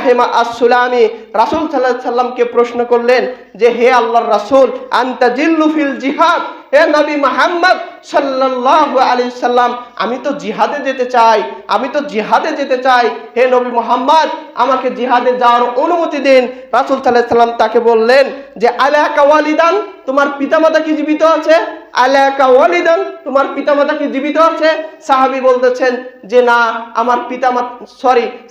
জাহেমা আস-সুলামি রাসূল সাল্লাল্লাহু আলাইহি সাল্লামকে প্রশ্ন করলেন যে হে আল্লাহর রাসূল, আনতা জিল্লু ফিল জিহাদ, হে নবী মুহাম্মদ সাল্লাল্লাহু আলাইহি সাল্লাম, আমি তো জিহাদে যেতে চাই, আমি তো জিহাদে যেতে চাই, হে নবী মুহাম্মদ আমাকে জিহাদে যাওয়ার অনুমতি দিন। রাসূল সাল্লাল্লাহু আলাইহি সাল্লাম তাকে বললেন যে আলাকা ওয়ালিদান, তোমার পিতামাতা কি জীবিত আছে? আলাকা ওয়ালিদান, তোমার পিতামাতা কি জীবিত আছে? সাহাবী বলতেছেন যে না, আমার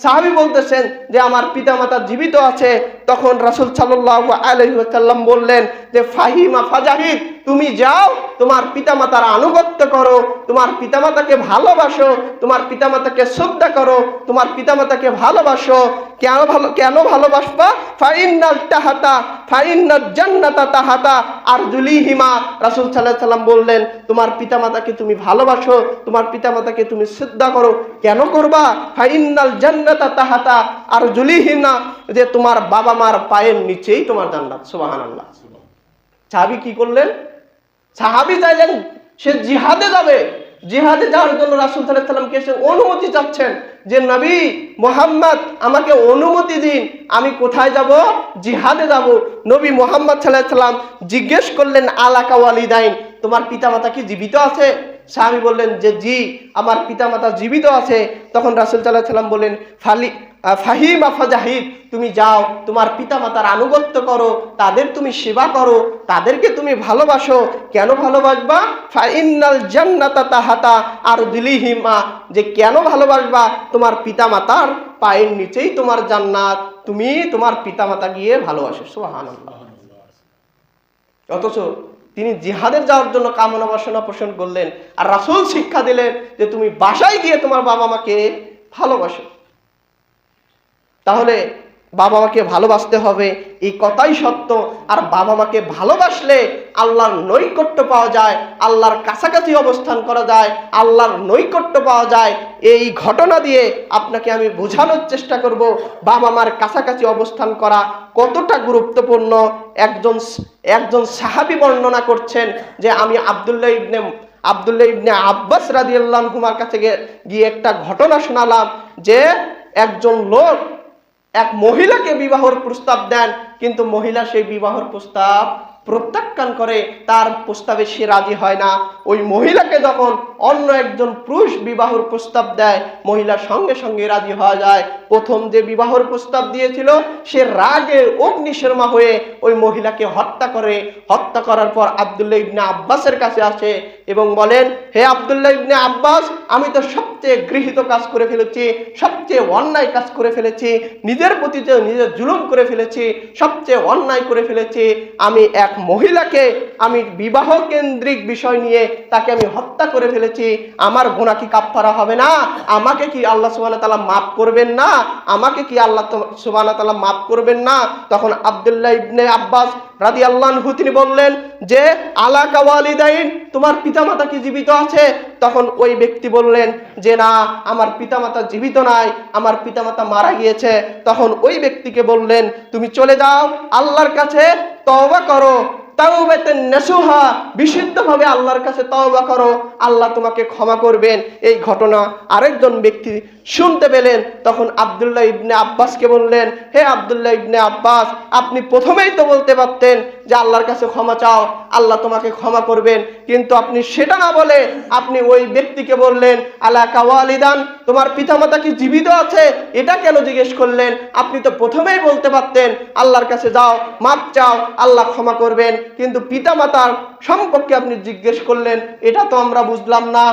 সাহাবী বলতেছেন যে আমার পিতামাতা জীবিত আছে। তখন রাসূল সাল্লাল্লাহু আলাইহি ওয়াসাল্লাম বললেন যে ফাহিমা ফাজাহিদ, তুমি যাও, তোমার পিতামাতার আনুগত্য করো, তোমার পিতামাতাকে ভালোবাসো, তোমার পিতামাতাকে শ্রদ্ধা করো, তোমার পিতামাতাকে ভালোবাসো। কেন ভালোবাসবা? ফাইন্নাল জান্নাতা তাহাতা আরজুলিহিমা। রাসূল সাল্লাল্লাহু আলাইহি ওয়াসাল্লাম বললেন তোমার পিতামাতাকে তুমি ভালোবাসো, তোমার পিতামাতাকে তুমি শ্রদ্ধা করো। কেন করবা? ফাইন্নাল জান্নাতা তাহাতা আরজুলিহিমা, যে তোমার বাবা মার পায়ের নিচেই তোমার জান্নাত। সুবহানাল্লাহ। সাহাবী কি করলেন? সাহাবী চাইলেন সে জিহাদে যাবে, জিহাদে যাওয়ার জন্য রাসূল সাল্লাল্লাহু আলাইহি ওয়াসাল্লামকে সে অনুমতি চাচ্ছেন যে নবী মুহাম্মদ আমাকে অনুমতি দিন, আমি কোথায় যাব? জিহাদে যাব। নবী মুহাম্মদ সাল্লাল্লাহু আলাইহি ওয়াসাল্লাম জিজ্ঞেস করলেন আলাকা ওয়ালিদাইন, তোমার পিতামাতা কি জীবিত আছে? সাহাবী বললেন যে জি, আমার পিতামাতা জীবিত আছে। তখন রাসূল সাল্লাল্লাহু আলাইহি ওয়াসাল্লাম বলেন ফাহিমা ফাজাহিদ, তুমি যাও, তোমার পিতামাতার আনুগত্য করো, তাদের তুমি সেবা করো, তাদেরকে তুমি ভালোবাসো। কেন ভালোবাসবা? ফাইন্নাল জান্নাতা তাহাতা আরজুলিহিমা, যে কেন ভালোবাসবা? তোমার পিতামাতার পায়ের নিচেই তোমার জান্নাত, তুমি তোমার পিতামাতা গিয়ে ভালোবাসো। সুবহানাল্লাহ। অথচ তিনি জিহাদের যাওয়ার জন্য কামনা বাসনা পোষণ করলেন, আর রাসূল শিক্ষা দিলেন যে তুমি বাসায় গিয়ে তোমার বাবা মাকে ভালোবাসো। তাহলে বাবা মাকে ভালোবাসতে হবে, এই কথাই সত্য। আর বাবা মাকে ভালোবাসলে আল্লাহর নৈকট্য পাওয়া যায়, আল্লাহর কাছাকাছি অবস্থান করা যায়, আল্লাহর নৈকট্য পাওয়া যায়। এই ঘটনা দিয়ে আপনাকে আমি বোঝানোর চেষ্টা করব বাবা মার কাছাকাছি অবস্থান করা কতটা গুরুত্বপূর্ণ। একজন সাহাবী বর্ণনা করছেন যে আমি আব্দুল্লাহ ইবনে আব্বাস রাদিয়াল্লাহু আনহুমার কাছে গিয়ে একটা ঘটনা শোনালাম যে একজন লোক এক মহিলাকে বিবাহের প্রস্তাব দেন, কিন্তু মহিলা সেই বিবাহের প্রস্তাব প্রত্যাখ্যান করে, তার প্রস্তাবে সে রাজি হয় না। ওই মহিলাকে যখন অন্য একজন পুরুষ বিবাহের প্রস্তাব দেয়, মহিলার সঙ্গে সঙ্গে রাজি হয়ে যায়। প্রথম যে বিবাহের প্রস্তাব দিয়েছিল সে রাগে অগ্নিশর্মা হয়ে ওই মহিলাকে হত্যা করে। হত্যা করার পর আব্দুল্লাহ ইবনে আব্বাসের কাছে আসে এবং বলেন, হে আব্দুল্লাহ ইবনে আব্বাস, আমি তো সবচেয়ে গৃহীত কাজ করে ফেলেছি, সবচেয়ে অন্যায় কাজ করে ফেলেছি, নিজের প্রতি নিজের জুলুম করে ফেলেছি, সবচেয়ে অন্যায় করে ফেলেছি। আমি এক মহিলাকে আমি বিবাহ কেন্দ্রিক বিষয় নিয়ে তাকে আমি হত্যা করে ফেলেছি, আমার গুনাহ কি কাফফারা হবে না? আমাকে কি আল্লাহ সুবহানাহু ওয়া তাআলা মাফ করবেন না? আমাকে কি আল্লাহ সুবহানাহু ওয়া তাআলা মাফ করবেন না? তখন আব্দুল্লাহ ইবনে আব্বাস রাদিয়াল্লাহু আনহু তিনি বললেন যে আলাকা ওয়ালিদাইন, তোমার পিতামাতা কি জীবিত আছে? তখন ওই ব্যক্তি বললেন যে না, আমার পিতামাতা জীবিত নাই, আমার পিতামাতা মারা গিয়েছে। তখন ওই ব্যক্তিকে বললেন তুমি চলে যাও, আল্লাহর কাছে তওবা করো, তাওবাতান নাসুহা, বিশুদ্ধভাবে আল্লাহর কাছে তওবা করো, আল্লাহ তোমাকে ক্ষমা করবেন। এই ঘটনা আরেকজন ব্যক্তি শুনতে পেলেন। তখন আব্দুল্লাহ ইবনে আব্বাসকে বললেন, হে আব্দুল্লাহ ইবনে আব্বাস, আপনি প্রথমেই তো বলতে পারতেন যে আল্লাহর কাছে ক্ষমা চাও, আল্লাহ তোমাকে ক্ষমা করবেন, কিন্তু আপনি সেটা না বলে আপনি ওই ব্যক্তিকে বললেন আলাকা ওয়ালিদান, তোমার পিতামাতা কি জীবিত আছে, এটা কেন জিজ্ঞেস করলেন? আপনি তো প্রথমেই বলতে পারতেন আল্লাহর কাছে যাও, মাপ চাও, আল্লাহ ক্ষমা করবেন, কিন্তু পিতামাতার সম্পর্কে আপনি জিজ্ঞেস করলেন, এটা তো আমরা বুঝলাম না।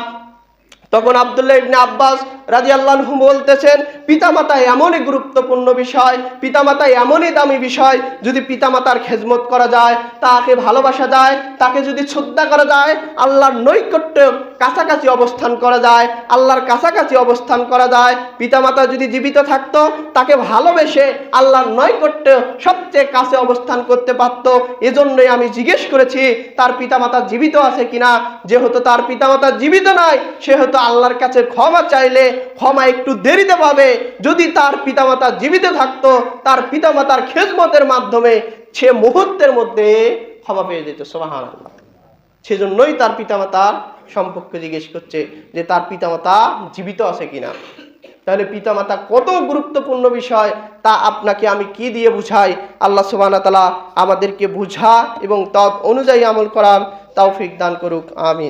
তখন আব্দুল্লাহ ইবনে আব্বাস রাদিয়াল্লাহু আনহু বলতেছেন, পিতামাতা এমনই গুরুত্বপূর্ণ বিষয়, পিতামাতা এমনই দামি বিষয়, যদি পিতামাতার খেদমত করা যায়, তাকে ভালোবাসা যায়, তাকে যদি শ্রদ্ধা করা যায়, আল্লাহর নৈকট্য কাছাকাছি অবস্থান করা যায়, আল্লাহর কাছাকাছি অবস্থান করা যায়। পিতামাতা যদি জীবিত থাকতো, তাকে ভালোবেসে আল্লাহর নৈকট্য সবচেয়ে কাছে অবস্থান করতে পারত। এজন্যই আমি জিজ্ঞেস করেছি তার পিতামাতা জীবিত আছে কিনা। যেহেতু তার পিতামাতা জীবিত নাই, সেহেতু আল্লাহর কাছে ক্ষমা চাইলে ক্ষমা একটু দেরিতে পাবে। যদি তার পিতামাতা জীবিত থাকতো, তার পিতামাতার খেদমতের মাধ্যমে সে মুহূর্তের মধ্যে ক্ষমা পেয়ে যেত। সুবহানাল্লাহ। সেজন্যই তার পিতামাতার সম্পর্কে জিজ্ঞেস করছে যে তার পিতামাতা জীবিত আছে কিনা। তাহলে পিতামাতা কত গুরুত্বপূর্ণ বিষয়, তা আপনাকে আমি কি দিয়ে বুঝাই। আল্লাহ সুবহানাহু ওয়া তাআলা আমাদেরকে বুঝা এবং তদ অনুযায়ী আমল করার তৌফিক দান করুক। আমিন।